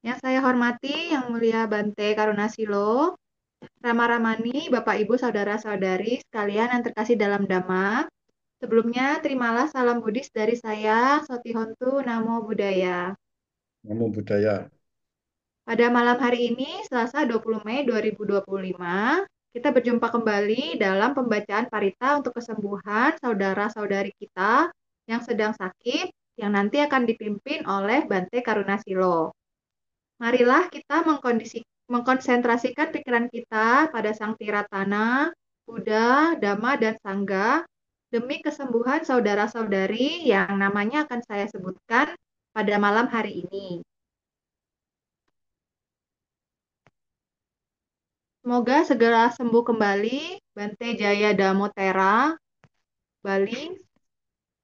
Yang saya hormati, Yang Mulia Bante Karunasilo, Rama Ramani, Bapak Ibu Saudara-saudari sekalian yang terkasih dalam Dhamma. Sebelumnya, terimalah salam Buddhis dari saya, Sotihontu Namo Buddhaya. Namo Buddhaya. Pada malam hari ini, Selasa 20 Mei 2025, kita berjumpa kembali dalam pembacaan parita untuk kesembuhan saudara-saudari kita yang sedang sakit, yang nanti akan dipimpin oleh Bante Karunasilo. Marilah kita mengkonsentrasikan pikiran kita pada Sang Tiratana, Buddha, Dhamma, dan Sangga demi kesembuhan saudara-saudari yang namanya akan saya sebutkan pada malam hari ini. Semoga segera sembuh kembali Bante Jaya Damotera, Bali,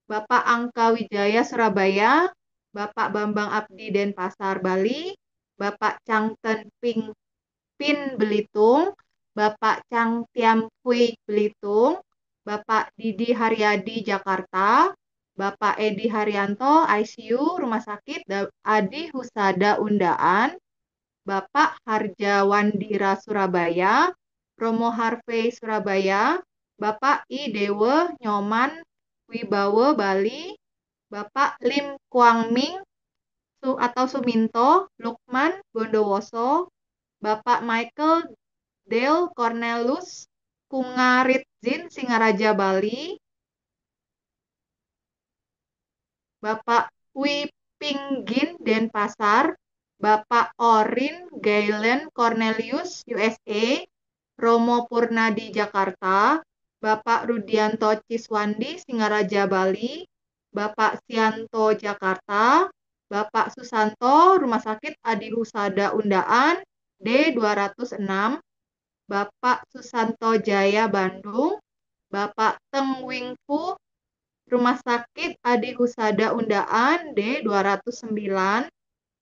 Bapak Angka Wijaya Surabaya, Bapak Bambang Abdi Denpasar Bali, Bapak Changten Ping Pin Belitung, Bapak Chang Tiam Hui Belitung, Bapak Didi Haryadi Jakarta, Bapak Edi Haryanto ICU Rumah Sakit Adi Husada Undaan, Bapak Harjawandira Surabaya, Romo Harvey Surabaya, Bapak I Dewa Nyoman Wibawa Bali, Bapak Lim Kwang Ming atau Suminto Lukman Bondowoso, Bapak Michael Dale Cornelius Kungaritzin Singaraja Bali, Bapak Wi Pinggin Denpasar, Bapak Orin Gailen Cornelius USA, Romo Purnadi Jakarta, Bapak Rudianto Ciswandi Singaraja Bali, Bapak Sianto Jakarta, Bapak Susanto Rumah Sakit Adi Husada Undaan D206, Bapak Susanto Jaya Bandung, Bapak Teng Wingfu Rumah Sakit Adi Husada Undaan D209,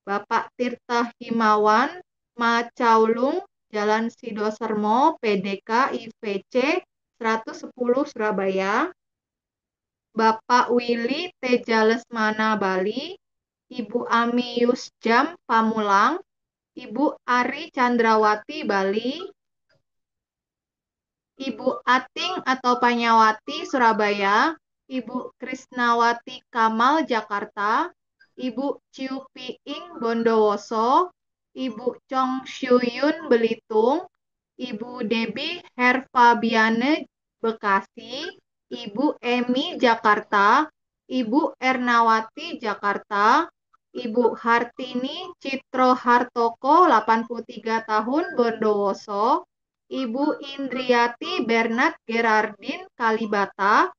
Bapak Tirta Himawan Macaulung Jalan Sidosermo PDK IVC 110 Surabaya, Bapak Willy Teja Lesmana Bali, Ibu Ami Yusjam Pamulang, Ibu Ari Chandrawati Bali, Ibu Ating atau Panyawati Surabaya, Ibu Krisnawati Kamal Jakarta, Ibu Ciu Piing Bondowoso, Ibu Chong Syuyun Belitung, Ibu Debbie Herfabiane Bekasi, Ibu Emi Jakarta, Ibu Ernawati Jakarta, Ibu Hartini Citro Hartoko 83 tahun Bondowoso, Ibu Indriati Bernard Gerardin Kalibata,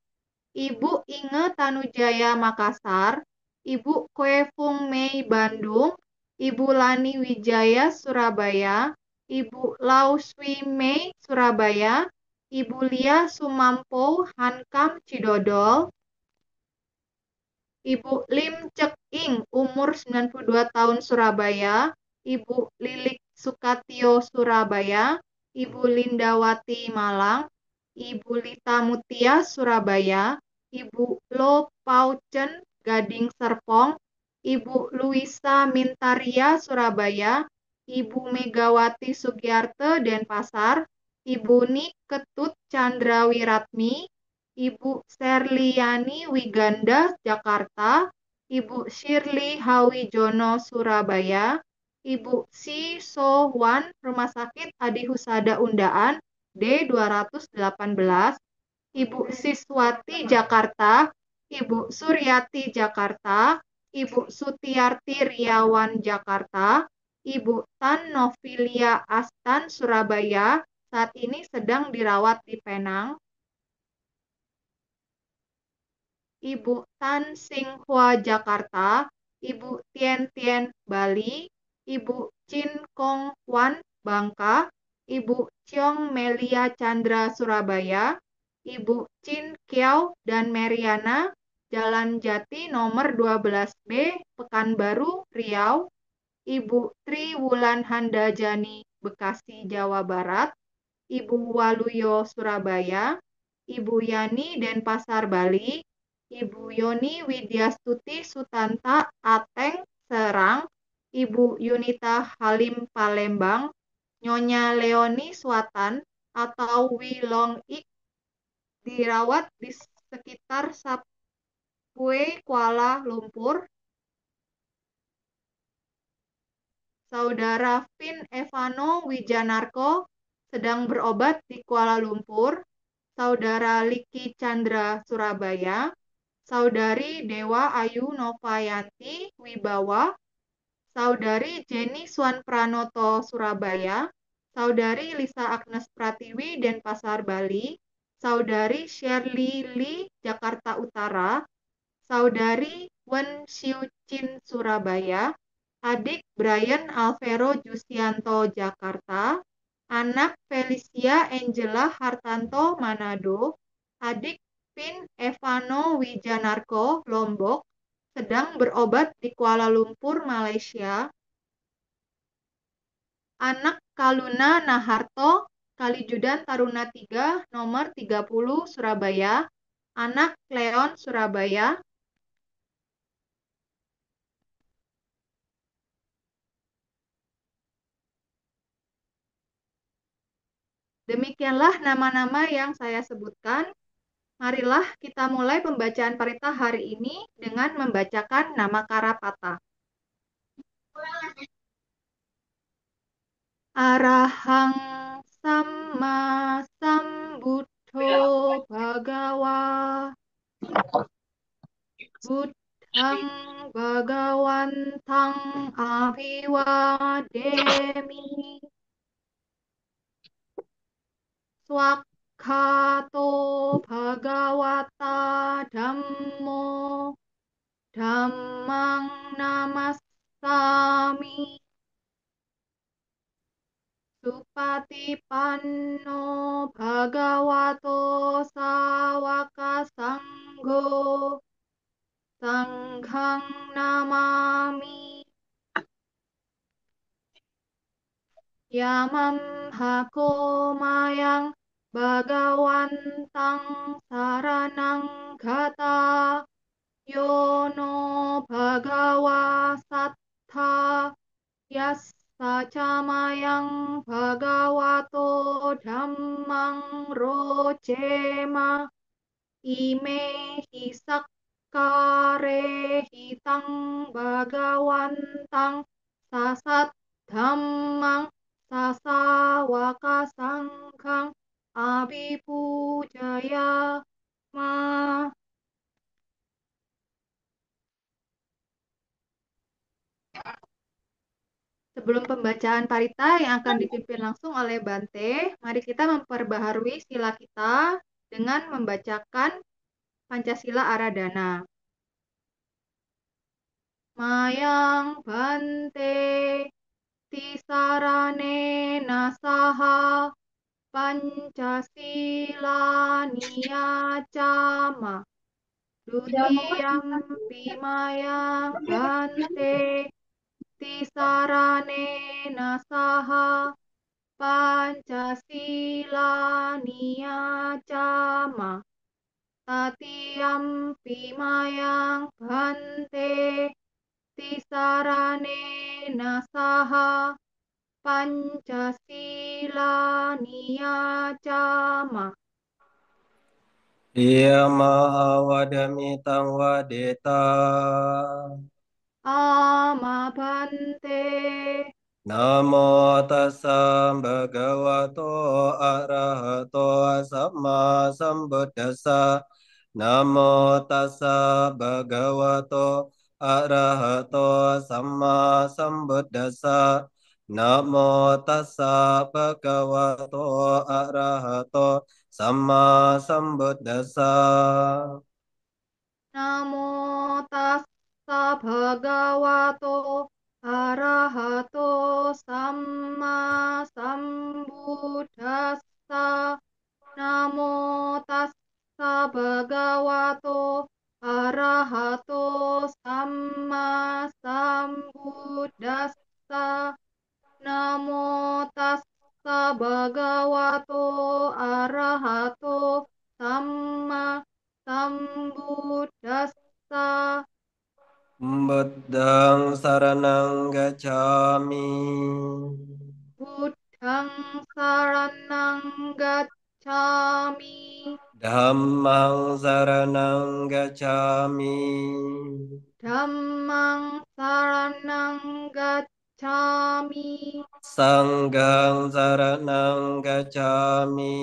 Ibu Inge Tanujaya Makassar, Ibu Kue Fung Mei Bandung, Ibu Lani Wijaya Surabaya, Ibu Lau Swi Mei Surabaya, Ibu Lia Sumampo Hankam Cidodol, Ibu Lim Cek Ing umur 92 tahun Surabaya, Ibu Lilik Sukatio Surabaya, Ibu Lindawati Malang, Ibu Lita Mutia Surabaya, Ibu Lo Paucen Gading Serpong, Ibu Luisa Mintaria Surabaya, Ibu Megawati Sugiarte Denpasar, Ibu Ni Ketut Candrawiratmi, Ibu Serliani Wiganda Jakarta, Ibu Shirley Hawijono Surabaya, Ibu Si Sohwan Rumah Sakit Adi Husada Undaan D218, Ibu Siswati Jakarta, Ibu Suryati Jakarta, Ibu Sutiarti Riawan Jakarta, Ibu Tan Novilia Astan Surabaya saat ini sedang dirawat di Penang, Ibu Tan Singhua Jakarta, Ibu Tien Tien Bali, Ibu Chin Kong Wan Bangka, Ibu Ciong Melia Chandra Surabaya, Ibu Chin Kiau dan Meriana Jalan Jati nomor 12B Pekanbaru Riau, Ibu Tri Wulan Handajani Bekasi Jawa Barat, Ibu Waluyo Surabaya, Ibu Yani Denpasar Bali, Ibu Yoni Widyastuti Sutanta Ateng Serang, Ibu Yunita Halim Palembang, Nyonya Leoni Swatan, atau Wilong Ik dirawat di sekitar Subway Kuala Lumpur. Saudara Vin Evano Wijanarko sedang berobat di Kuala Lumpur. Saudara Liki Chandra Surabaya. Saudari Dewa Ayu Novayanti Wibawa. Saudari Jenny Swan Pranoto Surabaya. Saudari Lisa Agnes Pratiwi Denpasar Bali. Saudari Shirley Lee Jakarta Utara. Saudari Wen Xiu Chin Surabaya, adik Brian Alvero Justianto Jakarta, anak Felicia Angela Hartanto Manado, adik Vin Evano Wijanarko Lombok, sedang berobat di Kuala Lumpur, Malaysia, anak Kaluna Naharto Kalijudan Taruna 3 nomor 30 Surabaya, anak Leon Surabaya. Demikianlah nama-nama yang saya sebutkan. Marilah kita mulai pembacaan parita hari ini dengan membacakan nama Karapata. Arahang Samma Sambuddho Bhagawa Buddhang Bhagawantang Abhiwademi Swakhato Bhagawata Dhammo Dhammang Namassami Supatipanno Bhagavato Sawaka Sanggo Sanghang Namami Yamam Hako Mayang Bhagawantang Saranang Gata Yono Bhagawa Sattha Yassa Camayang Bhagavato Dhammang Rojema Ime Hisakkare Hitang Bhagawantang Sasat Dhammang Sasawaka Sangkang Abhipujaya Ma. Sebelum pembacaan parita yang akan dipimpin langsung oleh Bante, mari kita memperbaharui sila kita dengan membacakan Pancasila Aradana. Mayang Bante Tisarane Nasaha Pancasila Niyacama Dutiyam Pimayang Bante Tisarane Nasaha Pancasila Niyacama Tatiyam Pimayang Bante Tisarane Nasaha Pancasila Niyacama. Iya mahawadamitan wadeta. Ama Bante. Namo tassa bhagavato arahato samma sambuddhassa. Namo tassa bhagavato arahato samma sambuddhassa. Namo tassa bhagavato arahato samma sambuddhassa. Namo tassa bhagavato arahato samma sambuddhassa. Namo tassa bhagavato arahato samma sambuddhassa. Namo tassa bhagavato arahato samma sambuddhassa. Buddhang saranang gacchami. Buddhang saranang gacchami. Dhammang saranang gacchami. Dhammang saranang gacchami. Sanghang saranang gacchami.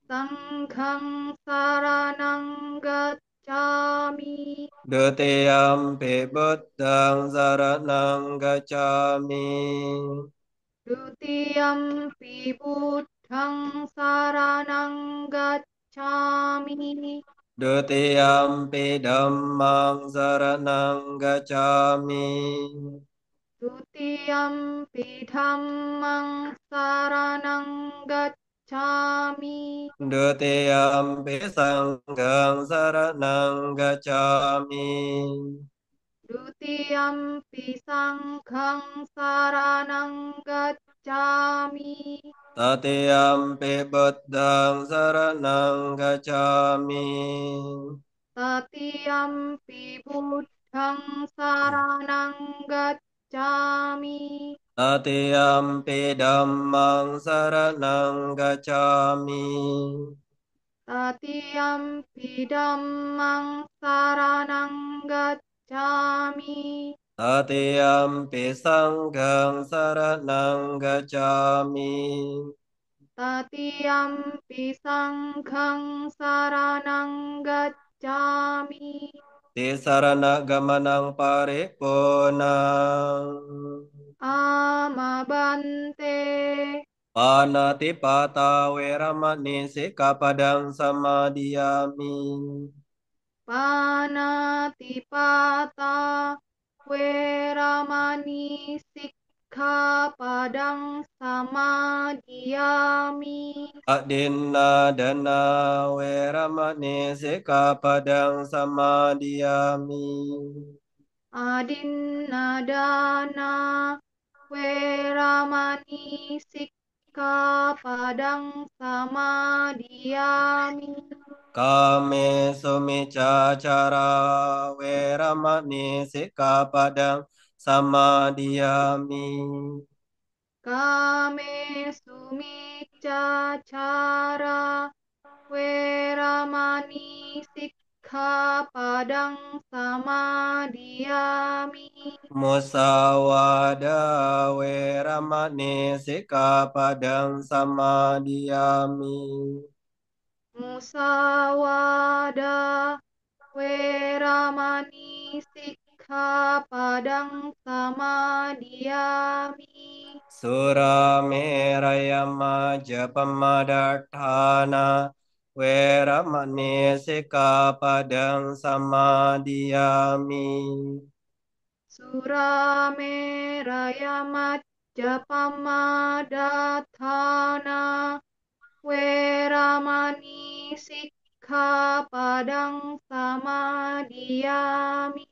Sanghang saranang gacchami. Dutiyampi buddhang saranang gacchami. Dutiyampi buddhang saranang gacchami. Dutiyampi dhammang saranang gacchami. Dutiyampi dhammang saranang gacchami. Dutiyampi sanghang saranang gacchami. Dutiyampi sanghang saranang gacchami. Tatiyampi buddhang saranang gacchami. Tatiyampi buddhang saranang gacchami. Tatiyampi dhammang saranang gacchami. Tatiyampi dhammang saranang gacchami. Tatiyampi sanghang saranang gacchami. Tatiyampi sanghang saranang gacchami. Tisarana gamanang paripunang. Amabante. Panatipata weramani sikapadang samadhiyami. Panatipata weramani sikkhapadang samadhiyami. Adinna dana weramani sikapadang samadhiyami. Adinnadana weramani sikkhapadang samadhiyami. Kame sumicacara weramani sikapadang samadhiyami. Kame sumicacara weramani sikkhapadang samadhiyami. Musawada weramani sikapadang samadhiyami. Musawada weramani sikkhapadang samadhiyami. Surameraya majapamadatthana weramani sikapadang samadhiyami. Surameraya majapamadatthana weramani sikkhapadang samadhiyami.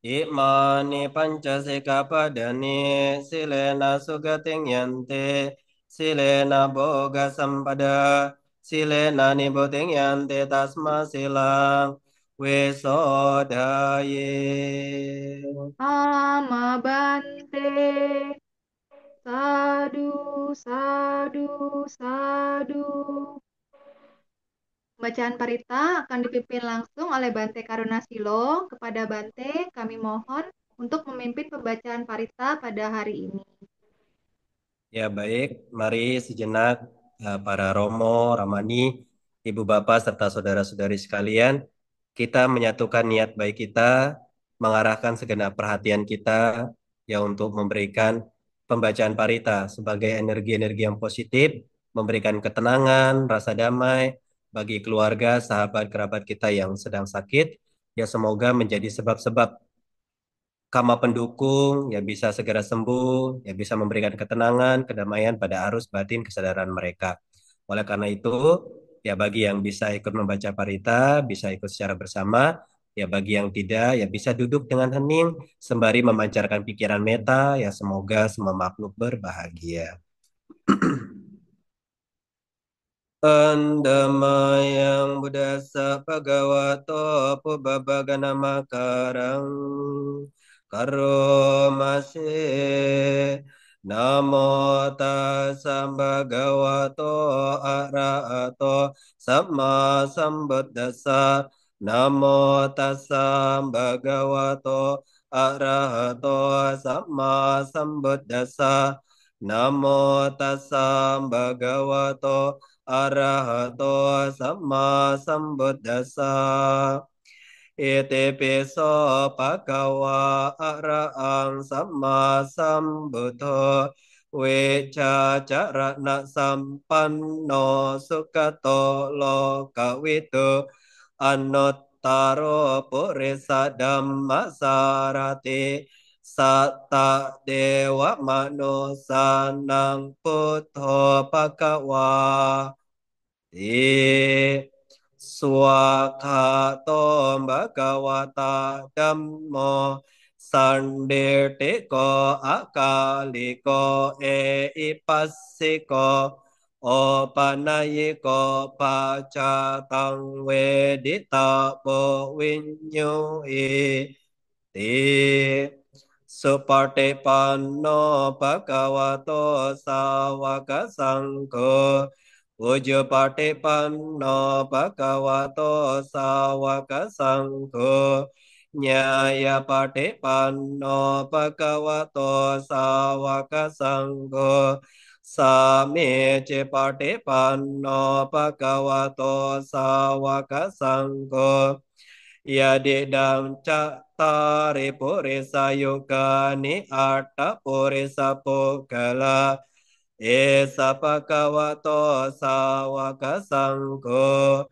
Imani pancasikapadani silena sugating yante silena boga sampada silena niboting yante tasma silang wesodaye. Amabante. Sadu, sadu, sadu. Bacaan parita akan dipimpin langsung oleh Bante Karunasilo. Kepada Bante, kami mohon untuk memimpin pembacaan parita pada hari ini. Ya baik, mari sejenak para Romo, Ramani, Ibu Bapak serta saudara-saudari sekalian, kita menyatukan niat baik kita, mengarahkan segenap perhatian kita ya untuk memberikan pembacaan parita sebagai energi-energi yang positif, memberikan ketenangan, rasa damai bagi keluarga, sahabat, kerabat kita yang sedang sakit. Ya semoga menjadi sebab-sebab kama pendukung ya bisa segera sembuh, ya bisa memberikan ketenangan, kedamaian pada arus batin kesadaran mereka. Oleh karena itu, ya bagi yang bisa ikut membaca parita, bisa ikut secara bersama, ya bagi yang tidak, ya bisa duduk dengan hening sembari memancarkan pikiran meta, ya semoga semua makhluk berbahagia. Andamayang Buddhasa Bhagavato Pubbabaganamakkarang Karomase Namo Tassa Bhagavato Arahato Samma Sambuddhassa Namo Tassa Bhagavato Arahato Samma Sambuddhassa Namo Tassa Bhagavato Arahato Samma Sambuddhassa Iti piso bhagava arahang samma sambuddho Wecha carana sampanno sukato lokawitu Anuttaro purisa dhamma sarati Satta dewa manusanang puttho bhagava Ti Swakhato Bhagavata Dhammo Sanditiko Akaliko Eipassiko Opanayiko Pacatang Vedita Po Vinyui Ti Supatipanno Bhagavato Sawaka Sangho Ujjapatipanno Bhagavato Sawaka Sangho Nyayapatipanno Bhagavato Sawaka Sangho Samecipatipanno Bhagavato Sawaka Sangho Yadidam cattari purisa yugani arta purisa pugala Esa bhagavato sawaka sangho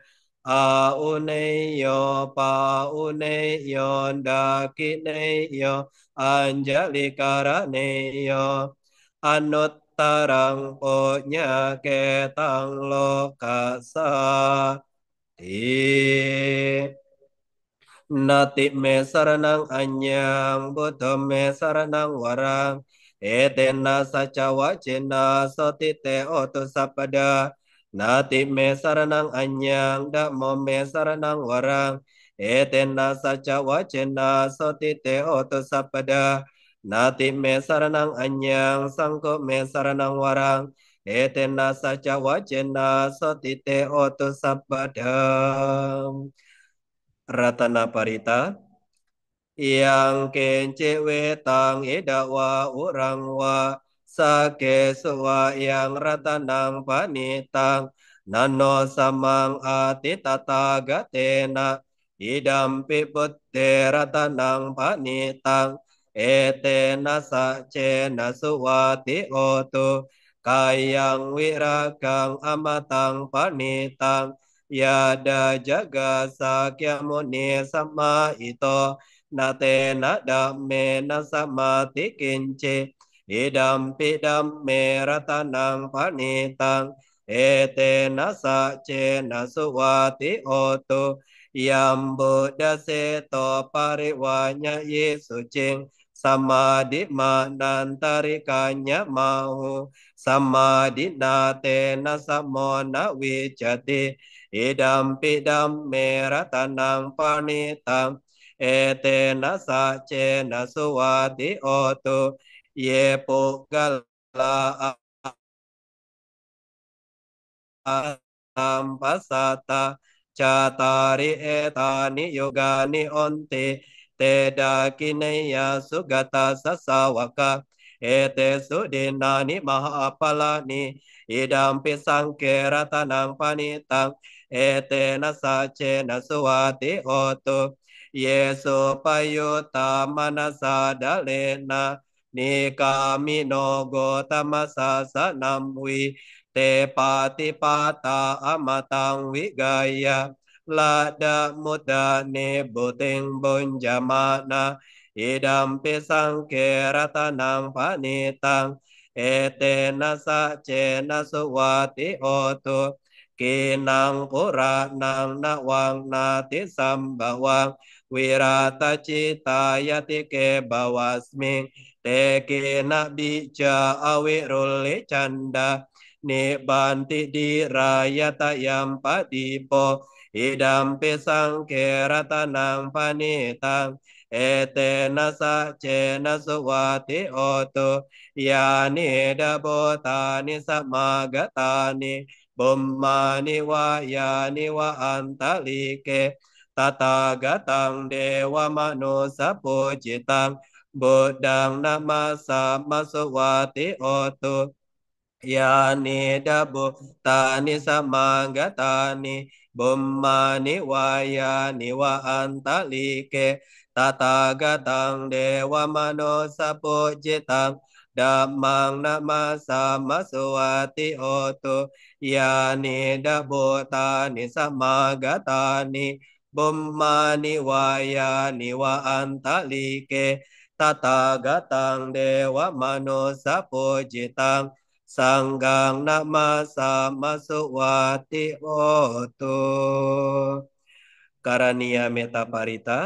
Auneyo pauneyo dakineyo anjalikaraneyo Anuttarang punya ketang lokasa Ti Nati me saranang anyang buddha me saranang warang etena saca wacena sotite otu sapada Nati me saranang anyang dhammo me saranang warang etena saca wacena sotite otu sapada Nati me saranang anyang sangko me saranang warang etena saca wacena sotite otu sapada Ratana Parita yang kence wetang edawa urang wa sake suwa yang ratanang panitang nano samang ati tata gatena idampi putte ratanang panitang etena sacena suwati otu kayang wiragang amatang panitang Yada jaga sakya muni sama ito nate nadame nasamati kinci idam pidam meratanang panitang ete nasa ce nasuwati otu yang Buddha seto pariwanya Yesu cing samadhi manantarikanya mau samadhi nate nasamona wijati idam pidam meratanang panitang etena sacena suwati otu ye pugala pasata catari etani yogani onte te dakineya sugata sasawaka ete sudinani mahapalani idam pisang keratanang panitang ete nasace nasuwati otu Yesu payuta manasa dalena nikamino gotamasa sanamwi te patipata amatang wigaya lada muda ne buting bunjamana idam pisang keratanang panitang ete nasa cena suwati otu kinang pura nang nawang nati sambawang wirata cita yati ke bawasming te kina bija awiruli canda นิบันติดีรายตยัมปฏิโปอิดัมปิสังเกรตนังปณิตังเอเตนะสะเจนะสวัติโอตุยานิดาโบตานิสมากตานิบุมมานิวายานิวะอันตลิเกตถาคตังเดวมนุสสปุจิตังบุตตังนามาสามาสวัติโอตุยานิดาบุตานิสมังกตานิบุมมานิวายานิวะอันตลิเกตถาคตังเดวมนุสสปุจิตังดัมมังนามาสามาสวัติโอตุยานิดาบุตานิสมังกตานิบุมมานิวายานิวะอันตลิเกตถาคตังเดวมนุสสปุจิตังสังฆังนะมาสามาสุวัติโอตุการณียเมตตาปาริตา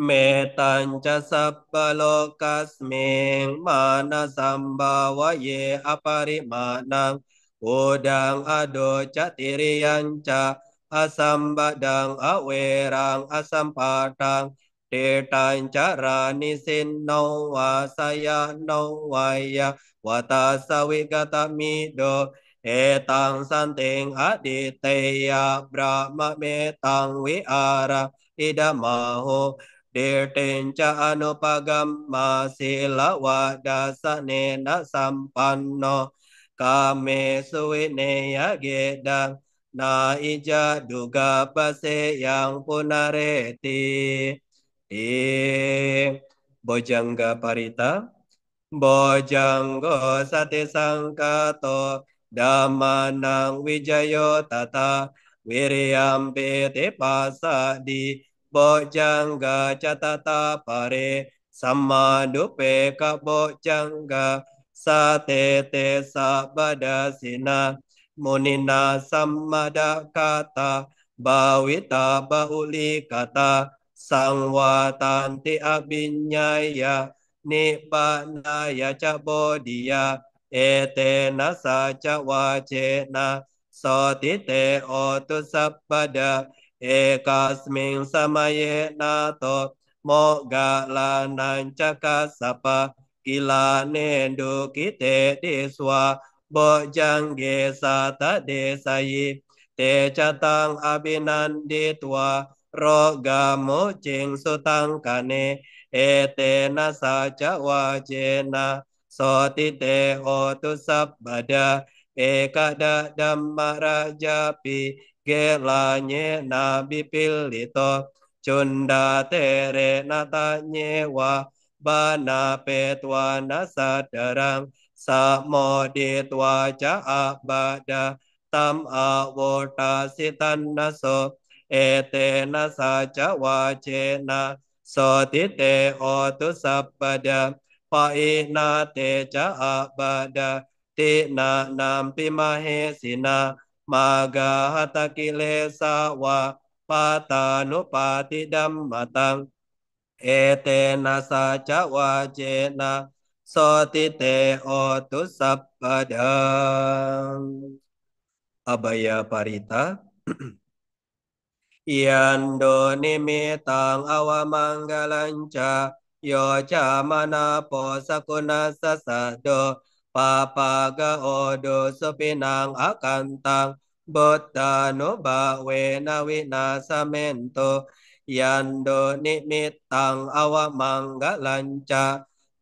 เมตัญจะสัพพโลกัสมิงมานะสัมบาวะเยอปริมาณังอุดังอโดจติริยัญจะอสัมบดังอเวรังอสัมปาตังเตตัญจารานิสินโนวาสยโนวายะวัตาสวิกตมิโดเอตังสันติงอดิเตยะบรามเมตังวิอาระอิดามาโหเดเตนจะอนุปกัมมาศิลวะดาสเนนะสัมปันโนกาเมสุวิเนยเกดังนาอิจาดุกาปเสยังปุนาเรติเอโบจังกาปริตาโบจังโกสติสังกาโตดัมมานังวิจโยตตาวิริยัมปิติปัสสดิโบจังกาจตตาปะเรสัมมาดุเปกะโบจังกาสะเตเตสัพพดาสินามุนินาสัมมาดากาตาบาวิตาบาอุลิกาตาสังวาตันติอภิญญายานิปานายาจะโบดิยาเอเตนะสัจวาเจนะโสติเตโอตุสัพพดาเอกัสมิงสมัยนาโตโมกาลานันจักสสปะกิลาเนดุกิเตติสวาโบจังเกสัตเดสยิเตจตังอภินันดิตวาโรกาโมจิงสุตังกเนเอเตนะสัจวาเจนะโสติเตโอตุสัพพดาเอกดะดัมมราจาปิเกลาเนนาบิปิลิโตจุนดาเตเรนาตาเนวาบานาเปตวานาสัตรังสะโมดิตวาจะอาบาดาตัมอาโวตาสิตันนโสเอเตนะสัจวาเจนะโสติเตโอตุสัพพดาปะอินาเตจะอาบาดาตินานามปิมาเหสินามากาหตกิเลสาวาปาตานุปาติดัมมตังเอเตนะสัจวาเจนะโสติเตโอตุสัพพดังอบายปาริตายันโดนิมิตังอวมังกลัญจาโยจามนาโปสกุณัสสะโดปาปากะโอโดสุปินังอากันตังบุตตานุบาเวนะวินาสเมนโตยันโดนิมิตังอวมังกลัญจา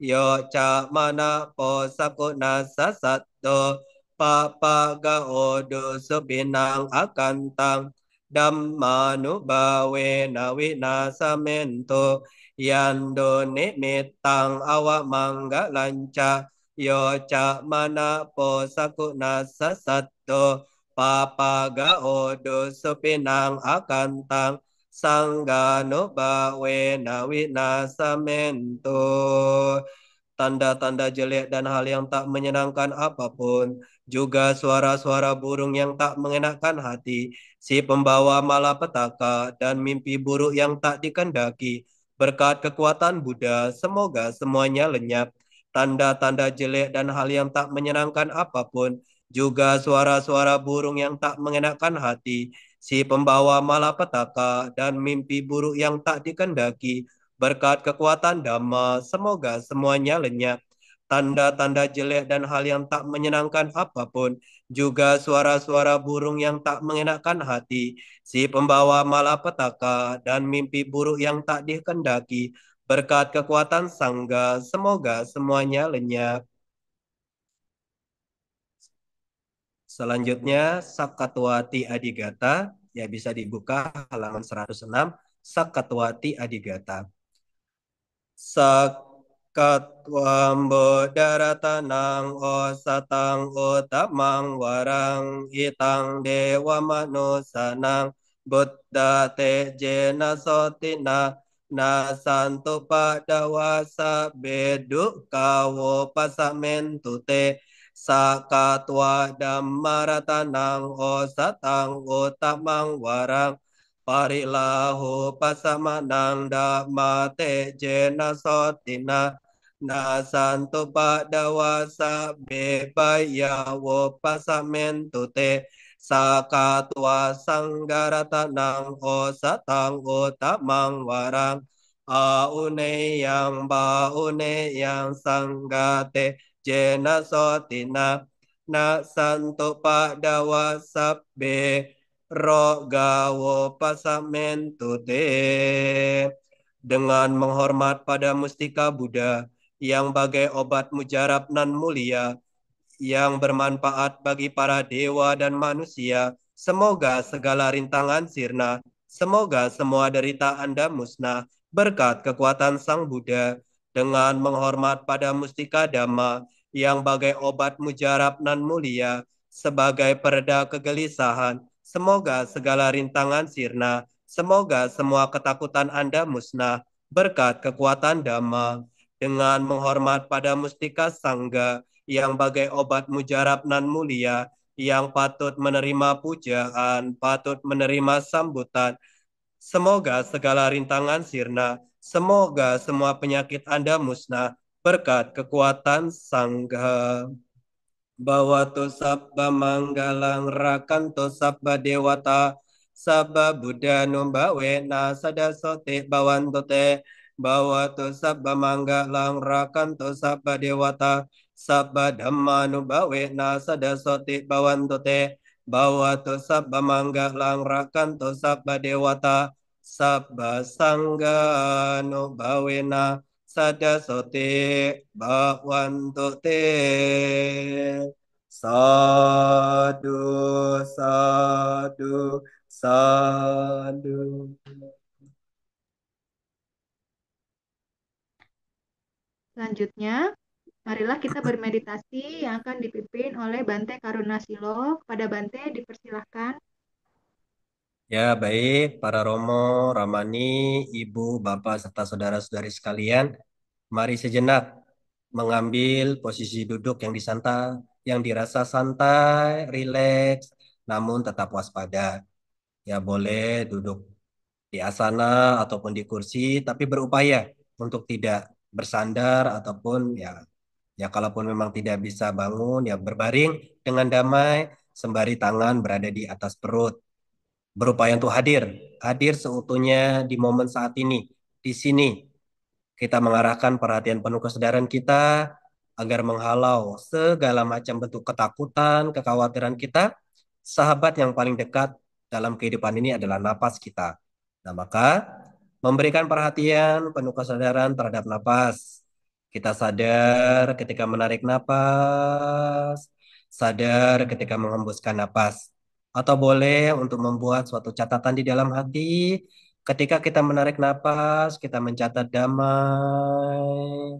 โยจามนาโปสกุณัสสะโดปาปากะโอโดสุปินังอากันตังดัมมานุบาเวนะวินาสเมนโตยันโดนิมิตตังอวมังกลัญจาโยจะมานะโปสกุณัสสะสัตโตปาปากะโอดุสุปินังอากันตังสังกานุบาเวนะวินาสเมนโตtanda-tanda jelek dan hal yang tak menyenangkan apapun, juga suara-suara burung yang tak mengenakan hati, si pembawa malapetaka, dan mimpi buruk yang tak dikendaki. Berkat kekuatan Buddha, semoga semuanya lenyap. tanda-tanda jelek dan hal yang tak menyenangkan apapun, juga suara-suara burung yang tak mengenakan hati, si pembawa malapetaka dan mimpi buruk yang tak dikendaki, berkat kekuatan Dhamma, semoga semuanya lenyap. Tanda-tanda jelek dan hal yang tak menyenangkan apapun, juga suara-suara burung yang tak mengenakan hati, si pembawa malapetaka dan mimpi buruk yang tak dikendaki, berkat kekuatan Sangga, semoga semuanya lenyap. Selanjutnya, Sakatwati Adigata, ya bisa dibuka halaman 106, Sakatwati Adigata. Sakatwam bodaratanang osatang utamang warang itang dewa manusanang buddha te jena sotina na santu padawasa bedu kawo pasamentu te sakatwa dhammaratanang osatang utamang warang parilahu pasamanang damate jena sotina nasanto padawasa bebayawo pasamentu te sakatwa sanggaratanang osatang utamang warang aune yang sanggate jena sotina na santo padawasa be rogawo pasamentu te dengan menghormat pada mustika Buddha yang bagai obat mujarab nan mulia yang bermanfaat bagi para dewa dan manusia. Semoga segala rintangan sirna, semoga semua derita Anda musnah berkat kekuatan Sang Buddha dengan menghormat pada mustika Dhamma yang bagai obat mujarab nan mulia sebagai pereda kegelisahan. Semoga segala rintangan sirna, semoga semua ketakutan Anda musnah berkat kekuatan Dhamma dengan menghormat pada mustika Sangga yang bagai obat mujarab nan mulia, yang patut menerima pujaan, patut menerima sambutan. Semoga segala rintangan sirna, semoga semua penyakit Anda musnah, berkat kekuatan Sangha. Bawatu sabba manggalang rakanto sabba dewata sabba buddha numbawe na sadasote bawanto te bawatu sabba manggalang rakanto sabba dewata sabba dhamma numbawe na sadasote bawanto te bawatu sabba manggalang rakanto sabba dewata sabba sangga numbawe na sadasote bawanto te. Sadu, sadu, sadu. Selanjutnya, marilah kita bermeditasi yang akan dipimpin oleh Bante Karunasilo. Kepada Bante dipersilahkan. Ya, baik, para Romo, Ramani, Ibu, Bapak, serta saudara-saudari sekalian, mari sejenak mengambil posisi duduk yang yang dirasa santai, rileks, namun tetap waspada. Ya, boleh duduk di asana ataupun di kursi, tapi berupaya untuk tidak bersandar ataupun ya kalaupun memang tidak bisa bangun, ya berbaring dengan damai, sembari tangan berada di atas perut. Berupaya untuk hadir seutuhnya di momen saat ini, di sini. Kita mengarahkan perhatian penuh kesadaran kita agar menghalau segala macam bentuk ketakutan, kekhawatiran kita. Sahabat yang paling dekat dalam kehidupan ini adalah napas kita. Nah, maka memberikan perhatian penuh kesadaran terhadap napas. Kita sadar ketika menarik napas, sadar ketika menghembuskan napas. Atau boleh untuk membuat suatu catatan di dalam hati. Ketika kita menarik napas, kita mencatat damai,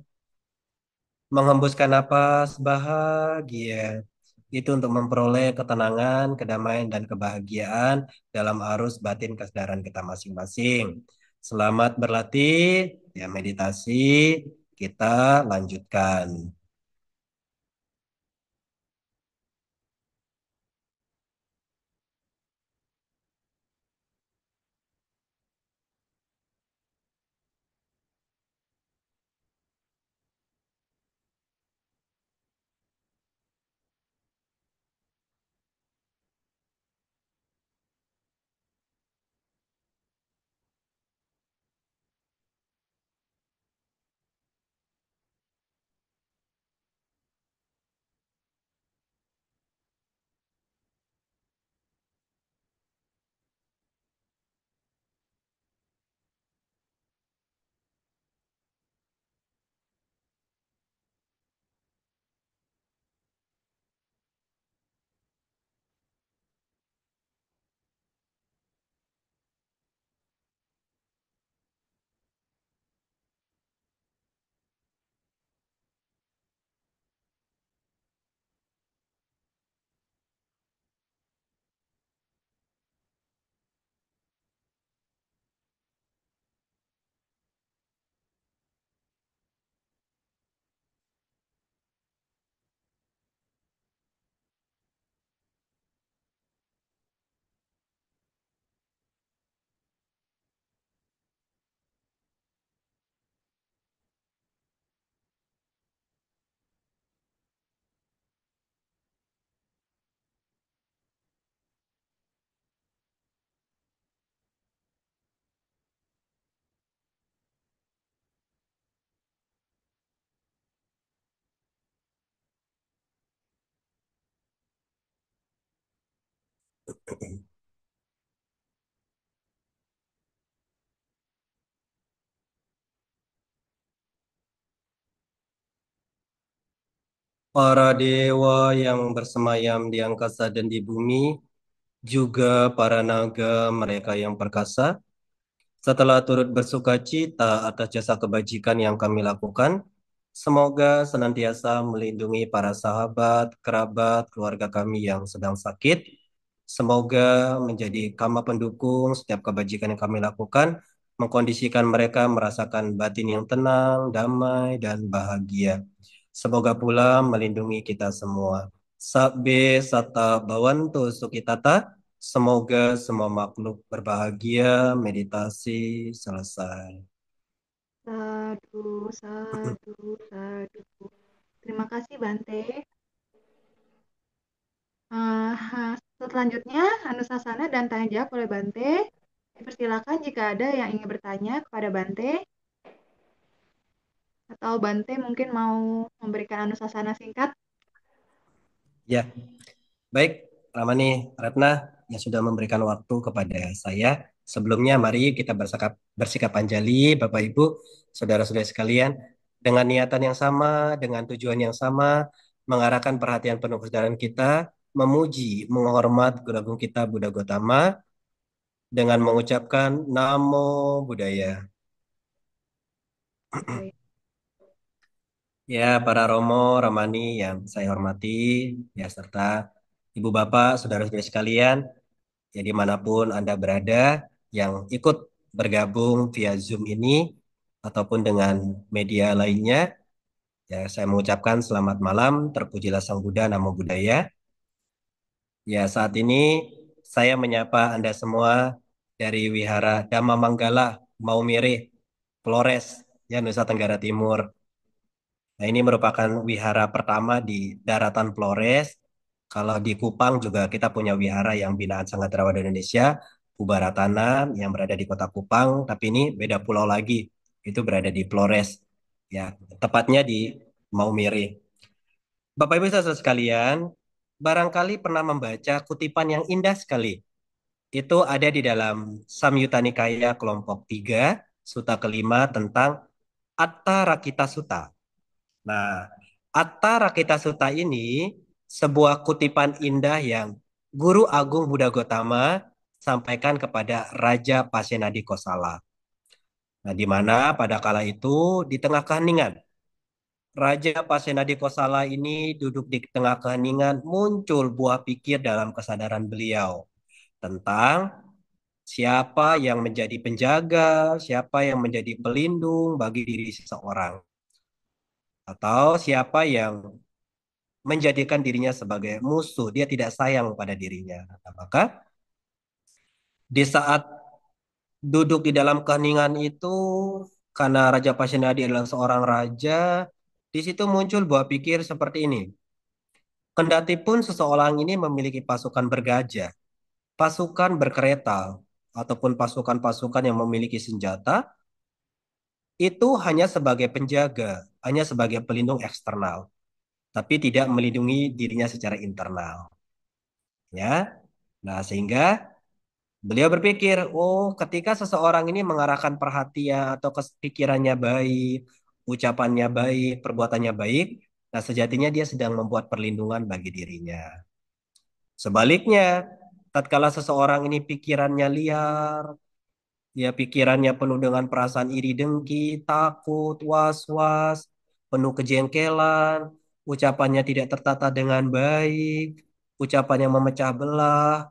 menghembuskan napas bahagia. Itu untuk memperoleh ketenangan, kedamaian, dan kebahagiaan dalam arus batin kesadaran kita masing-masing. Selamat berlatih, ya meditasi, kita lanjutkan. Para dewa yang bersemayam di angkasa dan di bumi, juga para naga mereka yang perkasa, setelah turut bersuka cita atas jasa kebajikan yang kami lakukan, semoga senantiasa melindungi para sahabat, kerabat, keluarga kami yang sedang sakit. Semoga menjadi kama pendukung setiap kebajikan yang kami lakukan, mengkondisikan mereka merasakan batin yang tenang, damai, dan bahagia. Semoga pula melindungi kita semua. Sabbe sata bawanto sukitata. Semoga semua makhluk berbahagia, meditasi selesai. Sadu, sadu, sadu. Terima kasih, Bante. Selanjutnya, Anusasana dan tanya jawab oleh Bante. Dipersilakan jika ada yang ingin bertanya kepada Bante, atau Bante mungkin mau memberikan Anusasana singkat. Ya, baik, Ramani, Ratna yang sudah memberikan waktu kepada saya. Sebelumnya, mari kita bersikap anjali, Bapak Ibu, saudara-saudara sekalian, dengan niatan yang sama, dengan tujuan yang sama, mengarahkan perhatian penuh kesadaran kita, memuji, menghormat Guru Agung kita Buddha Gotama dengan mengucapkan Namo Buddhaya. Budaya. Ya, para Romo, Ramani yang saya hormati, ya serta Ibu Bapak, saudara-saudara sekalian, ya dimanapun Anda berada, yang ikut bergabung via Zoom ini, ataupun dengan media lainnya, ya saya mengucapkan selamat malam, terpujilah Sang Buddha, Namo Buddhaya. Ya, saat ini saya menyapa Anda semua dari Wihara Dhamma Manggala, Maumere, Flores, ya Nusa Tenggara Timur. Nah, ini merupakan wihara pertama di daratan Flores. Kalau di Kupang juga kita punya wihara yang binaan Sangga Theravada Indonesia, Ubaratana yang berada di kota Kupang, tapi ini beda pulau lagi. Itu berada di Flores. Ya, tepatnya di Maumere. Bapak Ibu saudara sekalian, barangkali pernah membaca kutipan yang indah sekali. Itu ada di dalam Samyutta Nikaya kelompok 3, Sutta kelima tentang Atta Rakita Sutta. Nah, Atta Rakita Sutta ini sebuah kutipan indah yang Guru Agung Buddha Gotama sampaikan kepada Raja Pasenadi Kosala. Nah, di mana pada kala itu di tengah keheningan, Raja Pasenadi Kosala ini duduk di tengah keheningan, muncul buah pikir dalam kesadaran beliau tentang siapa yang menjadi penjaga, siapa yang menjadi pelindung bagi diri seseorang, atau siapa yang menjadikan dirinya sebagai musuh, dia tidak sayang pada dirinya. Nah, maka di saat duduk di dalam keheningan itu, karena Raja Pasenadi adalah seorang raja, di situ muncul buah pikir seperti ini. Kendati pun seseorang ini memiliki pasukan bergajah, pasukan berkereta, ataupun pasukan-pasukan yang memiliki senjata, itu hanya sebagai penjaga, hanya sebagai pelindung eksternal, tapi tidak melindungi dirinya secara internal. Ya, nah sehingga beliau berpikir, oh, ketika seseorang ini mengarahkan perhatian atau pikirannya baik, ucapannya baik, perbuatannya baik, nah sejatinya dia sedang membuat perlindungan bagi dirinya. Sebaliknya, tatkala seseorang ini pikirannya liar, ya pikirannya penuh dengan perasaan iri dengki, takut, was-was, penuh kejengkelan, ucapannya tidak tertata dengan baik, ucapan yang memecah belah,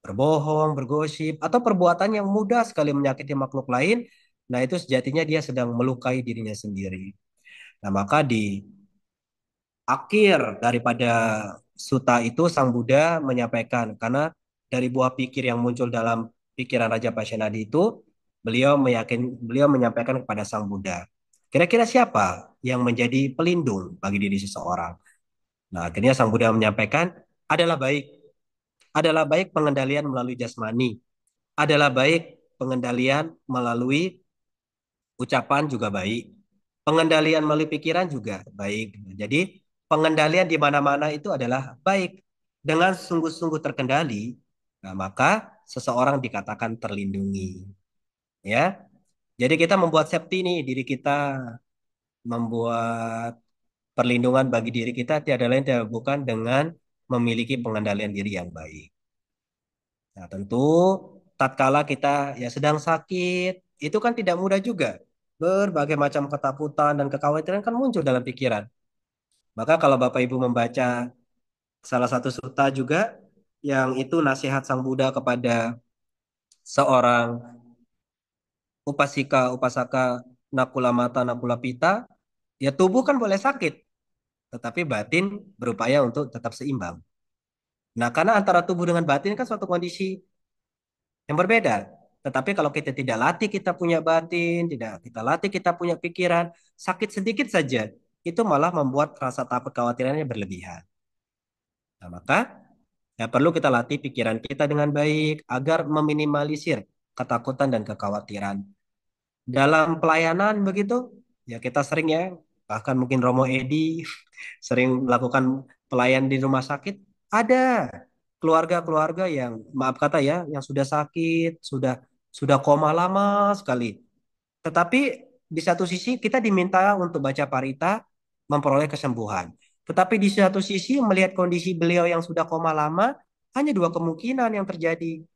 berbohong, bergosip, atau perbuatan yang mudah sekali menyakiti makhluk lain, nah itu sejatinya dia sedang melukai dirinya sendiri. Nah, maka di akhir daripada suta itu Sang Buddha menyampaikan, karena dari buah pikir yang muncul dalam pikiran Raja Pasenadi itu, beliau menyampaikan kepada Sang Buddha, kira-kira siapa yang menjadi pelindung bagi diri seseorang? Nah, akhirnya Sang Buddha menyampaikan, adalah baik, adalah baik pengendalian melalui jasmani, adalah baik pengendalian melalui ucapan juga baik. Pengendalian melalui pikiran juga baik. Jadi pengendalian di mana-mana itu adalah baik. Dengan sungguh-sungguh terkendali, Nah, maka seseorang dikatakan terlindungi, ya. Jadi kita membuat safety nih diri kita, membuat perlindungan bagi diri kita tiada lain tiada bukan dengan memiliki pengendalian diri yang baik. Nah, tentu tatkala kita ya sedang sakit, itu kan tidak mudah juga. Berbagai macam ketakutan dan kekhawatiran kan muncul dalam pikiran. Maka kalau Bapak Ibu membaca salah satu sutta juga yang itu nasihat Sang Buddha kepada seorang upasika, upasaka nakula mata, nakula pita, ya tubuh kan boleh sakit, tetapi batin berupaya untuk tetap seimbang. Nah, karena antara tubuh dengan batin kan suatu kondisi yang berbeda. Tetapi kalau kita tidak latih kita punya batin, tidak kita latih kita punya pikiran, sakit sedikit saja, itu malah membuat rasa takut khawatirannya berlebihan. Nah, maka ya perlu kita latih pikiran kita dengan baik agar meminimalisir ketakutan dan kekhawatiran. Dalam pelayanan begitu, ya kita sering ya, bahkan mungkin Romo Edi sering melakukan pelayan di rumah sakit, ada keluarga-keluarga yang maaf kata ya, yang sudah sakit, sudah koma lama sekali. Tetapi di satu sisi kita diminta untuk baca parita memperoleh kesembuhan. Tetapi di satu sisi melihat kondisi beliau yang sudah koma lama, hanya dua kemungkinan yang terjadi.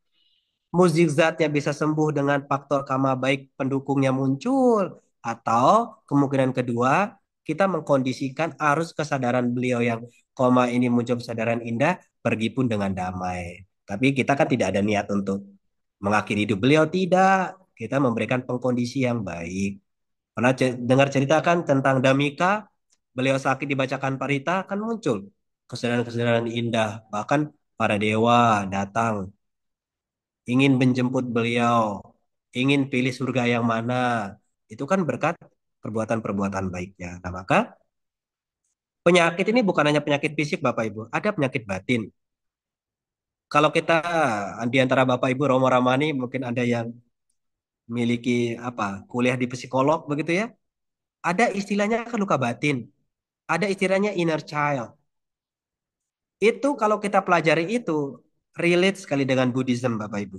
Mukjizatnya bisa sembuh dengan faktor karma baik pendukungnya muncul, atau kemungkinan kedua kita mengkondisikan arus kesadaran beliau yang koma ini muncul kesadaran indah pergi pun dengan damai. Tapi kita kan tidak ada niat untuk mengakhiri hidup beliau, tidak. Kita memberikan pengkondisi yang baik. Pernah dengar ceritakan tentang Damika, beliau sakit dibacakan parita kan muncul kesadaran-kesadaran indah, bahkan para dewa datang ingin menjemput beliau, ingin pilih surga yang mana. Itu kan berkat perbuatan-perbuatan baiknya. Nah, maka penyakit ini bukan hanya penyakit fisik, Bapak Ibu, ada penyakit batin. Kalau kita di antara Bapak Ibu Romo Ramani mungkin ada yang memiliki apa kuliah di psikolog begitu ya. Ada istilahnya kan luka batin, ada istilahnya inner child. Itu kalau kita pelajari itu relate sekali dengan Buddhism, Bapak Ibu.